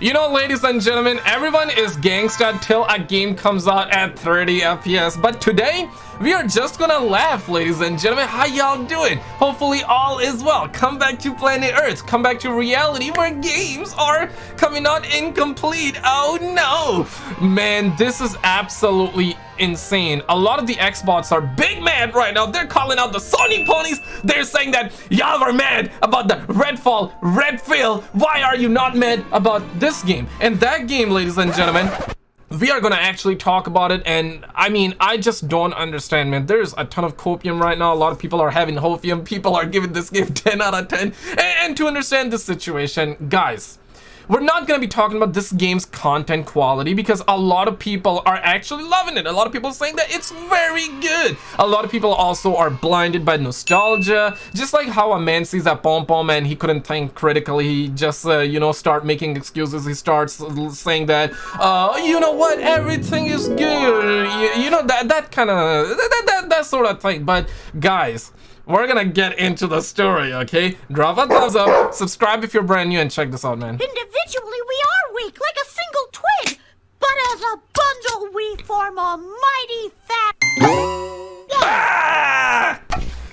You know, ladies and gentlemen, everyone is gangsta till a game comes out at 30 FPS. But today, we are just gonna laugh, ladies and gentlemen. How y'all doing? Hopefully all is well. Come back to planet Earth. Come back to reality where games are coming out incomplete. Oh no! Man, this is absolutely insane. A lot of the Xbots are big mad right now. They're calling out the Sony ponies. They're saying that y'all are mad about the Redfall, Redfall. Why are you not mad about this game? And that game, ladies and gentlemen, we are gonna actually talk about it. And I mean, I just don't understand, man. There's a ton of copium right now. A lot of people are having hopium. People are giving this game 10 out of 10. And to understand this situation, guys, we're not going to be talking about this game's content quality because a lot of people are actually loving it. A lot of people are saying that it's very good. A lot of people also are blinded by nostalgia. Just like how a man sees a pom-pom and he couldn't think critically. He just, you know, start making excuses. He starts saying that, you know what, everything is good. You know, that kind of, that sort of thing. But guys, we're gonna get into the story, okay? Drop a thumbs up, subscribe if you're brand new, and check this out, man. Individually, we are weak, like a single twig. But as a bundle, we form a mighty fat... Ah!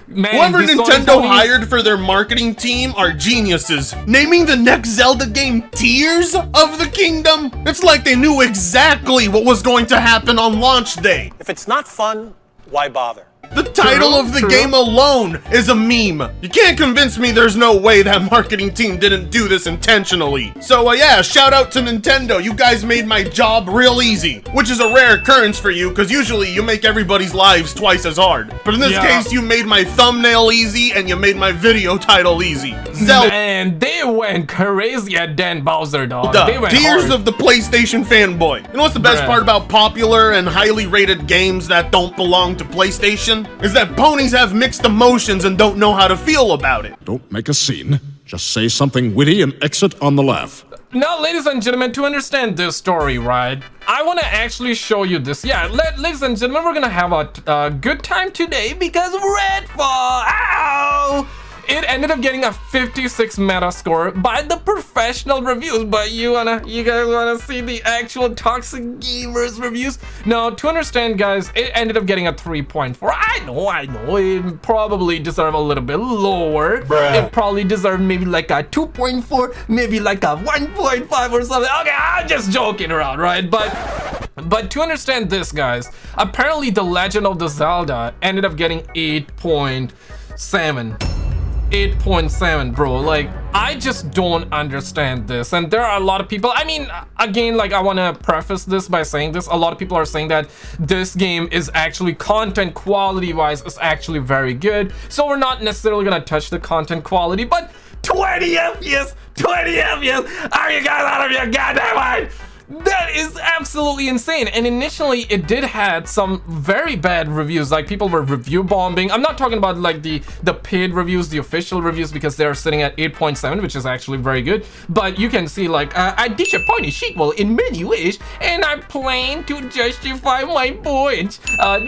Man, whoever Nintendo hired for their marketing team are geniuses. Naming the next Zelda game Tears of the Kingdom? It's like they knew exactly what was going to happen on launch day. If it's not fun, why bother? The title of the game alone is a meme. You can't convince me there's no way that marketing team didn't do this intentionally. So yeah, shout out to Nintendo. You guys made my job real easy, which is a rare occurrence for you because usually you make everybody's lives twice as hard. But in this case, you made my thumbnail easy and you made my video title easy. Zelda. Man, they went crazy at Dan Bowser, dog. They went Tears hard. of the PlayStation fanboy. You know what's the best part about popular and highly rated games that don't belong to PlayStation? Is that ponies have mixed emotions and don't know how to feel about it. Don't make a scene. Just say something witty and exit on the laugh. Now, ladies and gentlemen, to understand this story, right, I want to actually show you this. Yeah, ladies and gentlemen, we're gonna have a good time today because Redfall, ow! It ended up getting a 56 meta score by the professional reviews, but you guys wanna see the actual toxic gamers reviews? Now, to understand, guys, it ended up getting a 3.4. I know, it probably deserved a little bit lower. It probably deserved maybe like a 2.4, maybe like a 1.5 or something. Okay, I'm just joking around, right? But to understand this, guys, apparently the Legend of the Zelda ended up getting 8.7. 8.7, bro. Like, I just don't understand this. And there are a lot of people, I mean, again, like, I want to preface this by saying this. A lot of people are saying that this game is actually, content quality wise, is actually very good. So we're not necessarily gonna touch the content quality, but 20 FPS, 20 FPS, are you guys out of your goddamn mind? That is absolutely insane. And initially it did had some very bad reviews, like people were review bombing. I'm not talking about like the paid reviews, the official reviews, because they're sitting at 8.7, which is actually very good. But you can see like I disappoint sequel in many ways, and I plan to justify my points.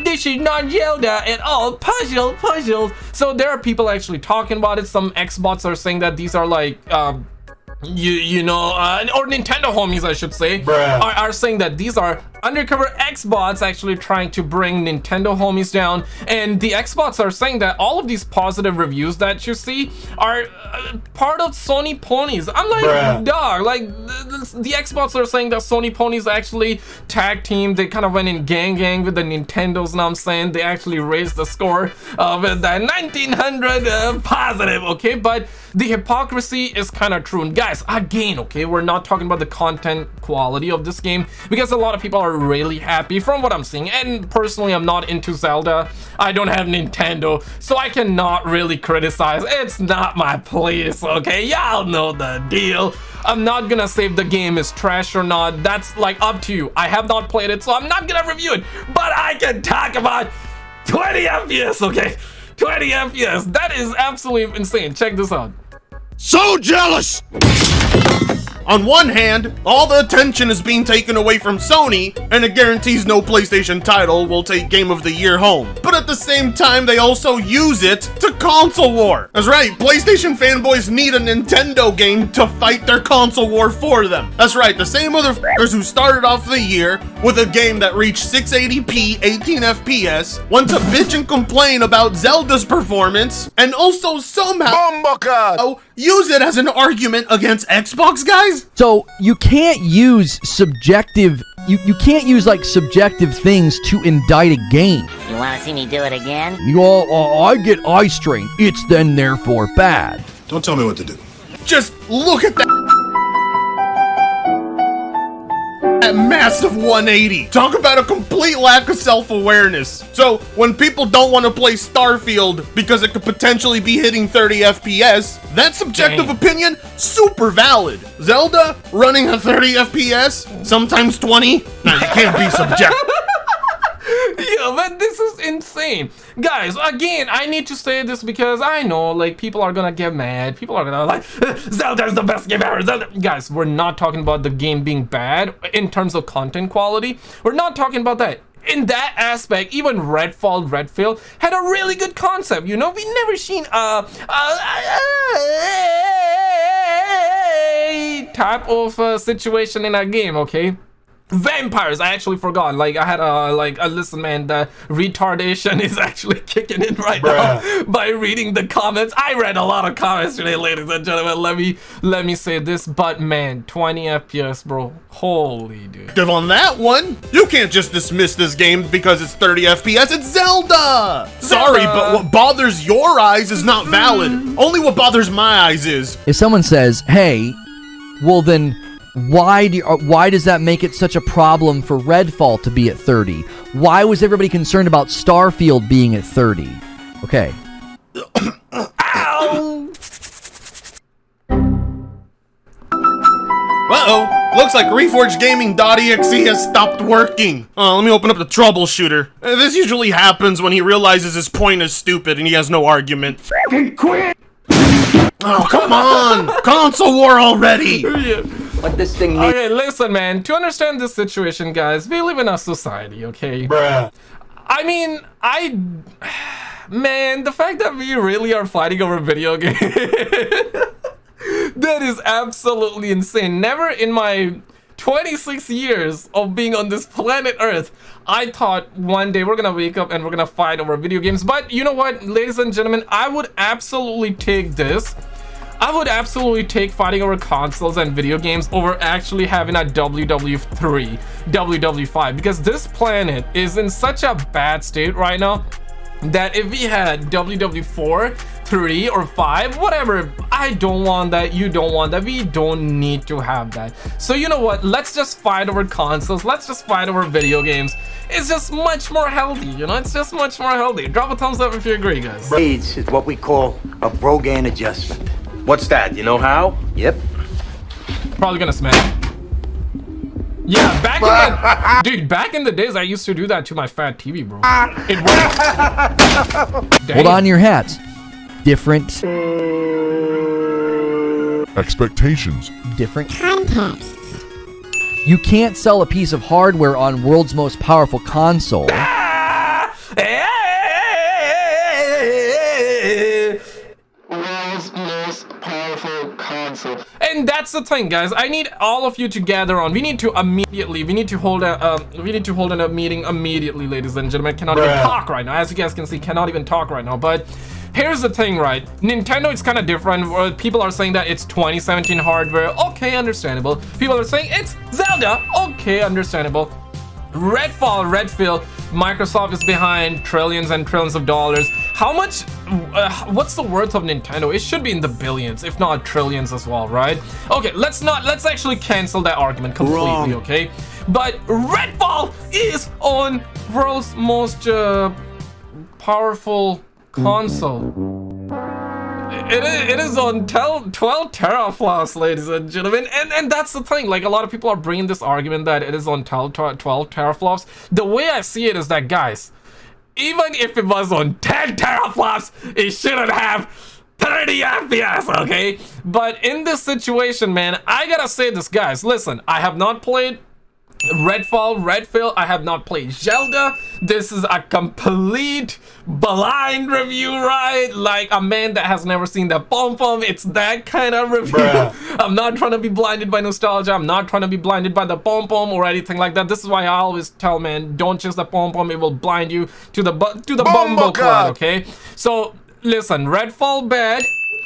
This is not Zelda at all. Puzzles. So there are people actually talking about it. Some Xbots are saying that these are like you know, or Nintendo homies, I should say, are saying that these are undercover Xbots actually trying to bring Nintendo homies down. And the Xbots are saying that all of these positive reviews that you see are part of Sony ponies. I'm like, dog, like the Xbots are saying that Sony ponies actually tag team. They kind of went in gang with the Nintendos, and I'm saying they actually raised the score with that 1900 positive, okay? But the hypocrisy is kind of true. And guys, again, okay, we're not talking about the content quality of this game because a lot of people are really happy from what I'm seeing. And personally, I'm not into Zelda. I don't have Nintendo, so I cannot really criticize. It's not my place, okay? Y'all know the deal. I'm not gonna say if the game is trash or not. That's like up to you. I have not played it, so I'm not gonna review it. But I can talk about 20 FPS, okay? 20 FPS. That is absolutely insane. Check this out. So jealous! On one hand, all the attention is being taken away from Sony, and it guarantees no PlayStation title will take Game of the Year home. But at the same time, they also use it to console war. That's right, PlayStation fanboys need a Nintendo game to fight their console war for them. That's right, the same motherfuckers who started off the year with a game that reached 680p 18 FPS want to bitch and complain about Zelda's performance, and also somehow use it as an argument against Xbox, guys? So you can't use subjective, you can't use like subjective things to indict a game. You want to see me do it again? I get eye strain. It's then therefore bad. Don't tell me what to do. Just look at that massive 180. Talk about a complete lack of self-awareness. So when people don't want to play Starfield because it could potentially be hitting 30 FPS, that subjective opinion, super valid. Zelda running at 30 FPS, sometimes 20. Nah, you can't be subjective. Yeah, man, this is insane. Guys, again, I need to say this because I know, like, people are gonna get mad. People are gonna like, Zelda's the best game ever. Zelda. Guys, we're not talking about the game being bad in terms of content quality. We're not talking about that. In that aspect, even Redfall had a really good concept. You know, we never seen type of situation in a game, okay? Vampires, I actually forgot. Like, I had listen, man, the retardation is actually kicking in right now by reading the comments. I read a lot of comments today, ladies and gentlemen. Let me say this, but man, 20 FPS, bro. Holy dude. On that one, you can't just dismiss this game because it's 30 FPS. It's Zelda! Sorry, but what bothers your eyes is not valid. Only what bothers my eyes is. If someone says, hey, well then, why does that make it such a problem for Redfall to be at 30? Why was everybody concerned about Starfield being at 30? Okay. Uh-oh. Looks like ReforgeGaming.exe has stopped working. Let me open up the troubleshooter. This usually happens when he realizes his point is stupid and he has no argument. Fucking quit! Oh, come on! Console war already! What this thing needs. Okay, listen, man. To understand this situation, guys, we live in a society, okay? I mean, man, the fact that we really are fighting over video games, that is absolutely insane. Never in my 26 years of being on this planet Earth, I thought one day we're gonna wake up and we're gonna fight over video games. But you know what, ladies and gentlemen, I would absolutely take this. I would absolutely take fighting over consoles and video games over actually having a WW3, WW5, because this planet is in such a bad state right now that if we had WW4, 3, or 5, whatever, I don't want that, you don't want that, we don't need to have that. So you know what, let's just fight over consoles, let's just fight over video games. It's just much more healthy, you know, it's just much more healthy. Drop a thumbs up if you agree, guys. Age is what we call a Brogan adjustment. What's that? You know how? Yep. Probably gonna smash. Yeah, back in the days, I used to do that to my fat TV, bro. It worked. Hold on to your hats. Different Expectations. different contexts. You can't sell a piece of hardware on world's most powerful console. And that's the thing, guys. I need all of you to gather on. We need to hold a meeting immediately, ladies and gentlemen. Cannot even talk right now. As you guys can see, cannot even talk right now. But here's the thing, right? Nintendo, it's kind of different. People are saying that it's 2017 hardware. Okay, understandable. People are saying it's Zelda. Okay, understandable. Redfall, Microsoft is behind trillions and trillions of dollars. How much, what's the worth of Nintendo? It should be in the billions, if not trillions as well, right? Okay, let's actually cancel that argument completely, okay? But Redfall is on world's most powerful console. It is on 12 teraflops, ladies and gentlemen, and that's the thing. Like, a lot of people are bringing this argument that it is on 12 teraflops. The way I see it is that, guys, even if it was on 10 teraflops, it shouldn't have 30 FPS, okay? But in this situation, man, I gotta say this, guys. Listen, I have not played Redfall, I have not played Zelda. This is a complete blind review, right? Like a man that has never seen the pom-pom. It's that kind of review. I'm not trying to be blinded by nostalgia. I'm not trying to be blinded by the pom-pom or anything like that. This is why I always tell, man, don't chase the pom-pom. It will blind you to the bumbo cloud, okay? So listen, Redfall bad.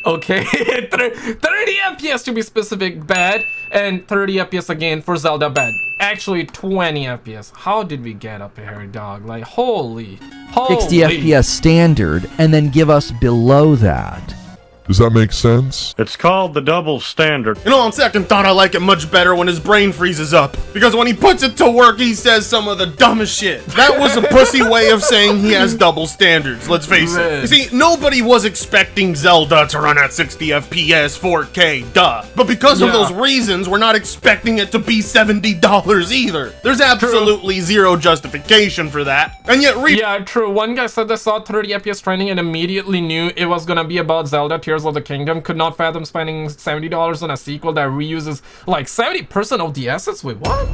Okay, 30 FPS to be specific, bad, and 30 FPS again for Zelda, bad. Actually, 20 FPS. How did we get up here, dog? Like, holy. 60 FPS standard, and then give us below that. Does that make sense? It's called the double standard. You know, on second thought, I like it much better when his brain freezes up. Because when he puts it to work, he says some of the dumbest shit. That was a pussy way of saying he has double standards, let's face it. You see, nobody was expecting Zelda to run at 60 FPS, 4K, duh. But because of those reasons, we're not expecting it to be $70 either. There's absolutely zero justification for that. And yet, yeah, true. One guy said they saw 30 FPS trending and immediately knew it was gonna be about Zelda Tears of the Kingdom. Could not fathom spending $70 on a sequel that reuses like 70% of the assets. Wait, what?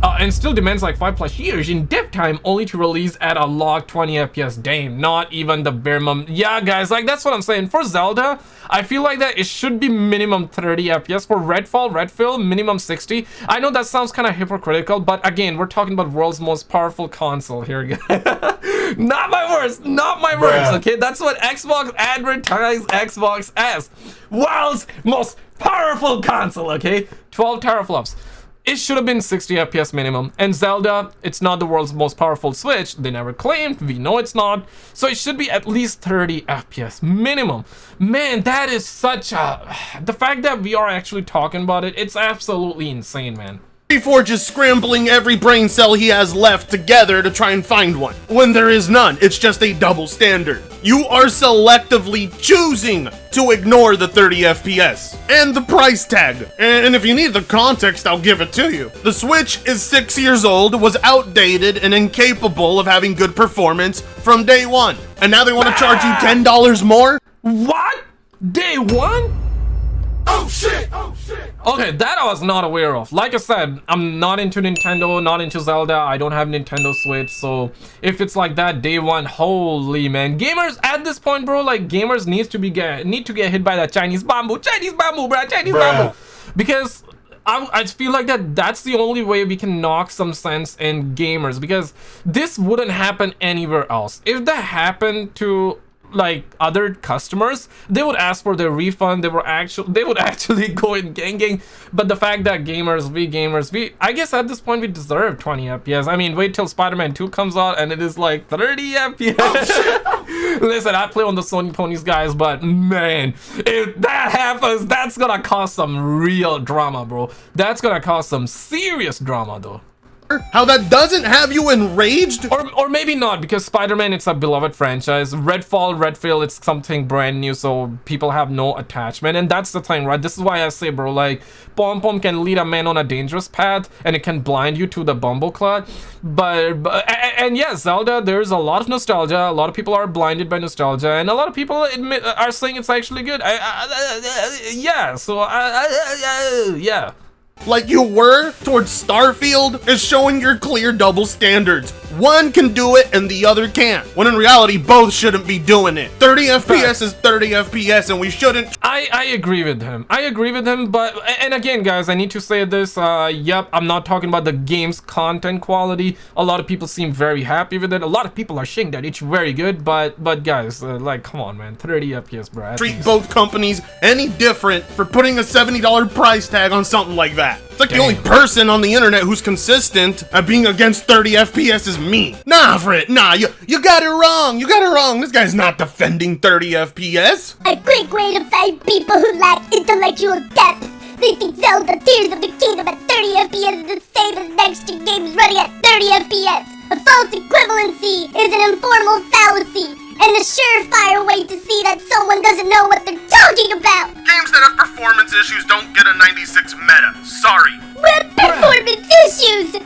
And still demands like 5+ years in dev time only to release at a locked 20 FPS. Damn, not even the bare minimum. Yeah, guys, like that's what I'm saying. For Zelda, I feel like that it should be minimum 30 FPS. For Redfall, minimum 60. I know that sounds kind of hypocritical, but again, we're talking about world's most powerful console here, guys. Not my words, not my words, okay? That's what Xbox advertised Xbox as. World's most powerful console, okay? 12 teraflops. It should have been 60 FPS minimum. And Zelda, it's not the world's most powerful Switch. They never claimed. We know it's not. So it should be at least 30 FPS minimum. Man, that is such a... The fact that we are actually talking about it, it's absolutely insane, man. Before just scrambling every brain cell he has left together to try and find one. When there is none, it's just a double standard. You are selectively choosing to ignore the 30 FPS and the price tag. And if you need the context, I'll give it to you. The Switch is 6 years old, was outdated, and incapable of having good performance from day one. And now they want to charge you $10 more? What? Day one? Oh shit! Oh shit! Okay, that I was not aware of. Like I said, I'm not into Nintendo, not into Zelda. I don't have Nintendo Switch, so if it's like that day one, holy man. Gamers at this point, bro, like gamers need to get hit by that Chinese bamboo, bro, Chinese bamboo. Because I feel like that's the only way we can knock some sense in gamers, because this wouldn't happen anywhere else. If that happened to like other customers, they would ask for their refund. They would actually go in gang. But the fact that we I guess at this point we deserve 20 FPS. I mean, wait till Spiderman 2 comes out and it is like 30 FPS. Listen, I play on the Sony ponies, guys, but man, if that happens, that's gonna cause some real drama, bro. That's gonna cause some serious drama, though. How that doesn't have you enraged? Or maybe not, because Spider-Man, it's a beloved franchise. Redfall, it's something brand new, so people have no attachment. And that's the thing, right? This is why I say, bro, like, pom-pom can lead a man on a dangerous path, and it can blind you to the bumble cloud. And yeah, Zelda, there's a lot of nostalgia. A lot of people are blinded by nostalgia, and a lot of people are saying it's actually good. Yeah, like you were towards Starfield is showing your clear double standards. One can do it and the other can't, when in reality both shouldn't be doing it. 30 FPS is 30 FPS and we shouldn't. I agree with him. But and again, guys, I need to say this. Yep, I'm not talking about the game's content quality. A lot of people seem very happy with it. A lot of people are saying that it's very good, but guys, like, come on, man, 30 FPS, bro. Treat both companies any different for putting a $70 price tag on something like that. It's like the only person on the internet who's consistent at being against 30 FPS is me. Nah, Fred, nah, you got it wrong. You got it wrong. This guy's not defending 30 FPS. A great way to find people who lack intellectual depth. They think Zelda Tears of the Kingdom at 30 FPS is the same as next-gen games running at 30 FPS. A false equivalency is an informal fallacy and a surefire way to see that someone doesn't know what they're talking about. Games that have performance issues don't get a 96 meta. Sorry. What performance issues?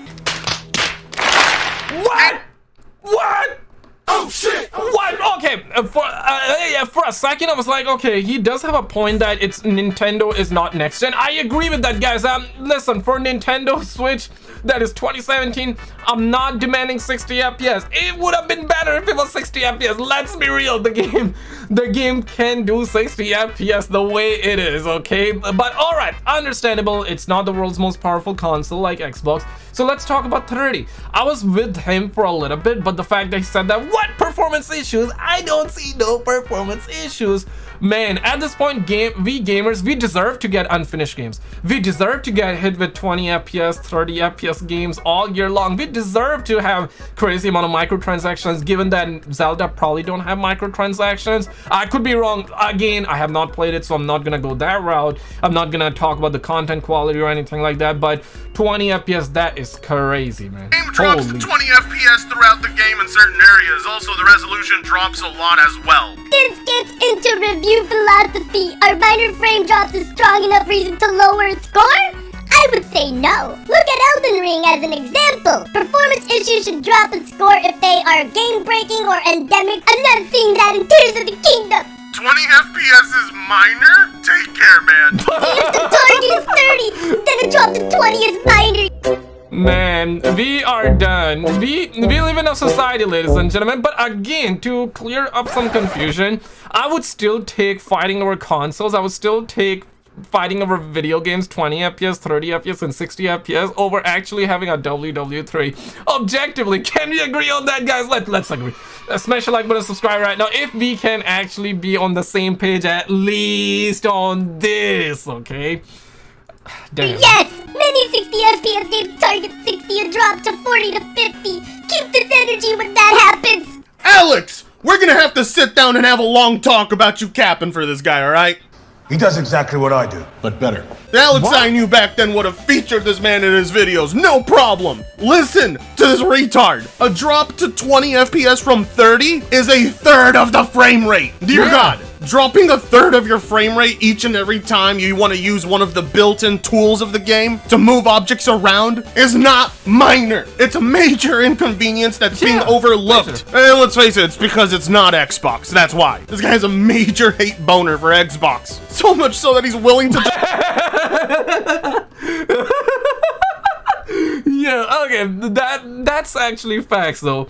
What? Oh shit! What? Okay, for a second I was like, okay, he does have a point that it's Nintendo is not next gen. I agree with that, guys. Listen, for Nintendo Switch that is 2017, I'm not demanding 60 FPS. It would have been better if it was 60 FPS. Let's be real, the game can do 60 FPS the way it is, okay? But all right, understandable. It's not the world's most powerful console like Xbox. So let's talk about 30. I was with him for a little bit, but the fact that he said that, what performance issues? I don't see no performance issues. Man, at this point, we gamers, we deserve to get unfinished games. We deserve to get hit with 20 FPS, 30 FPS games all year long. We deserve to have crazy amount of microtransactions, given that Zelda probably don't have microtransactions. I could be wrong. Again, I have not played it, so I'm not gonna go that route. I'm not gonna talk about the content quality or anything like that, but 20 FPS, that is crazy, man. Game drops to 20 FPS throughout the game in certain areas. Also, the resolution drops a lot as well. This gets into review philosophy. Are minor frame drops a strong enough reason to lower a score? I would say no. Look at Elden Ring as an example. Performance issues should drop a score if they are game-breaking or endemic. I'm not seeing that in Tears of the Kingdom. 20 FPS is minor? Take care, man. If the target is 30, then a drop to 20 is minor. Man, we are done. We live in a society, ladies and gentlemen. But again, to clear up some confusion, I would still take fighting over consoles. I would still take fighting over video games 20 FPS, 30 FPS, and 60 FPS over actually having a WW3. Objectively, can we agree on that, guys? Let's agree. Smash a like button, subscribe right now if we can actually be on the same page, at least on this, okay? Damn. Yes, many 60 FPS games target 60 and drop to 40 to 50. Keep this energy when that happens. Alex, we're gonna have to sit down and have a long talk about you capping for this guy, alright? He does exactly what I do, but better. The Alex I knew back then would have featured this man in his videos, no problem. Listen to this retard. A drop to 20 FPS from 30 is a third of the frame rate. Dear God, dropping a third of your frame rate each and every time you want to use one of the built-in tools of the game to move objects around is not minor. It's a major inconvenience that's being overlooked. And let's face it, it's because it's not Xbox. That's why. This guy has a major hate boner for Xbox. So much so that he's willing to... Yeah, okay, that's actually facts though.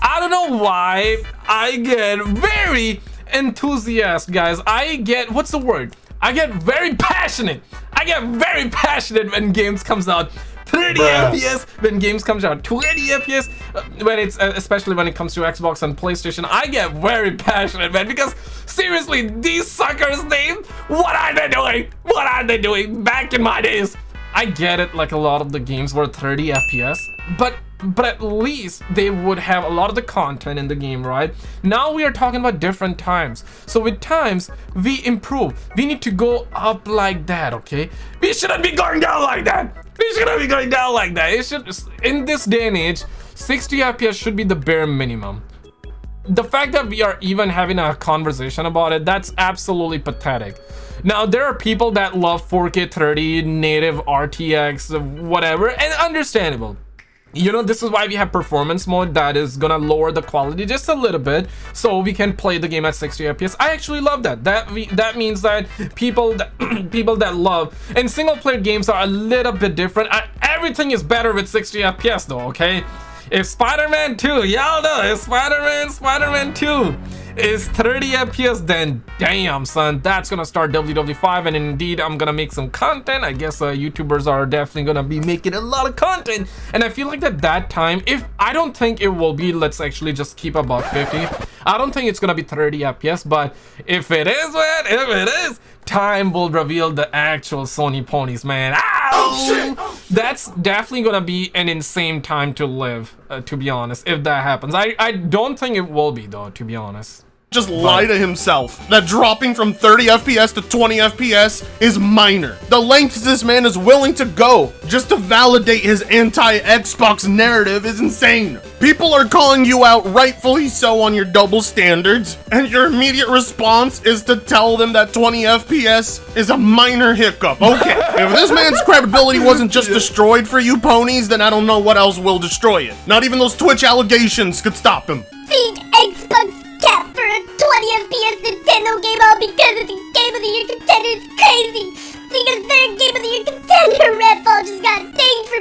I don't know why I get very enthusiastic, guys. I get, what's the word? I get very passionate. I get very passionate when games comes out. 30 FPS when games comes out, 20 FPS when it's especially when it comes to Xbox and PlayStation. I get very passionate, man, because seriously, these suckers, what are they doing? What are they doing? Back in my days, I get it, like a lot of the games were 30 FPS, but at least they would have a lot of the content in the game, right? Now we are talking about different times. So with times, we improve. We need to go up like that, okay? We shouldn't be going down like that. We shouldn't be going down like that. It should, in this day and age, 60 FPS should be the bare minimum. The fact that we are even having a conversation about it, that's absolutely pathetic. Now, there are people that love 4K 30, native RTX, whatever, and understandable. You know, this is why we have performance mode that is gonna lower the quality just a little bit so we can play the game at 60 FPS. I actually love that. That means that people that love, and single player games are a little bit different. Everything is better with 60 FPS though, okay? If Spider-Man 2, y'all know, if Spider-Man 2 is 30 FPS, then damn, son, that's gonna start WW5, and indeed, I'm gonna make some content. I guess YouTubers are definitely gonna be making a lot of content, and I feel like at that time, I don't think it will be, let's actually just keep about 50. I don't think it's gonna be 30 FPS, but if it is, man, if it is, time will reveal the actual Sony ponies, man. Oh, that's definitely gonna be an insane time to live, to be honest, if that happens. I don't think it will be, though, to be honest. Just lie to himself that dropping from 30 FPS to 20 FPS is minor. The lengths this man is willing to go just to validate his anti-Xbox narrative is insane. People are calling you out, rightfully so, on your double standards, and your immediate response is to tell them that 20 FPS is a minor hiccup. Okay, if this man's credibility wasn't just destroyed for you ponies, then I don't know what else will destroy it. Not even those Twitch allegations could stop him. Think Xbox cap for a 20 FPS Nintendo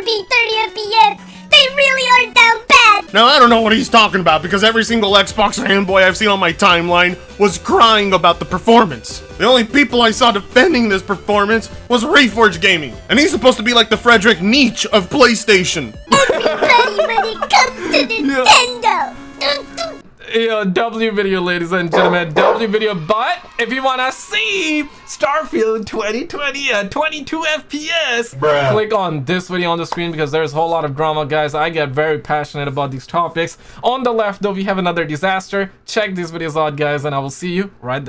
be 30 FPS. They really are down bad. Now, I don't know what he's talking about because every single Xbox fanboy I've seen on my timeline was crying about the performance. The only people I saw defending this performance was Reforge Gaming, and he's supposed to be like the Frederick Nietzsche of PlayStation. Everybody when it comes to Nintendo. Yeah, W video, ladies and gentlemen, W video. But if you want to see Starfield 2020 at 22 FPS, click on this video on the screen because there's a whole lot of drama, guys. I get very passionate about these topics. On the left, though, we have another disaster. Check these videos out, guys, and I will see you right there.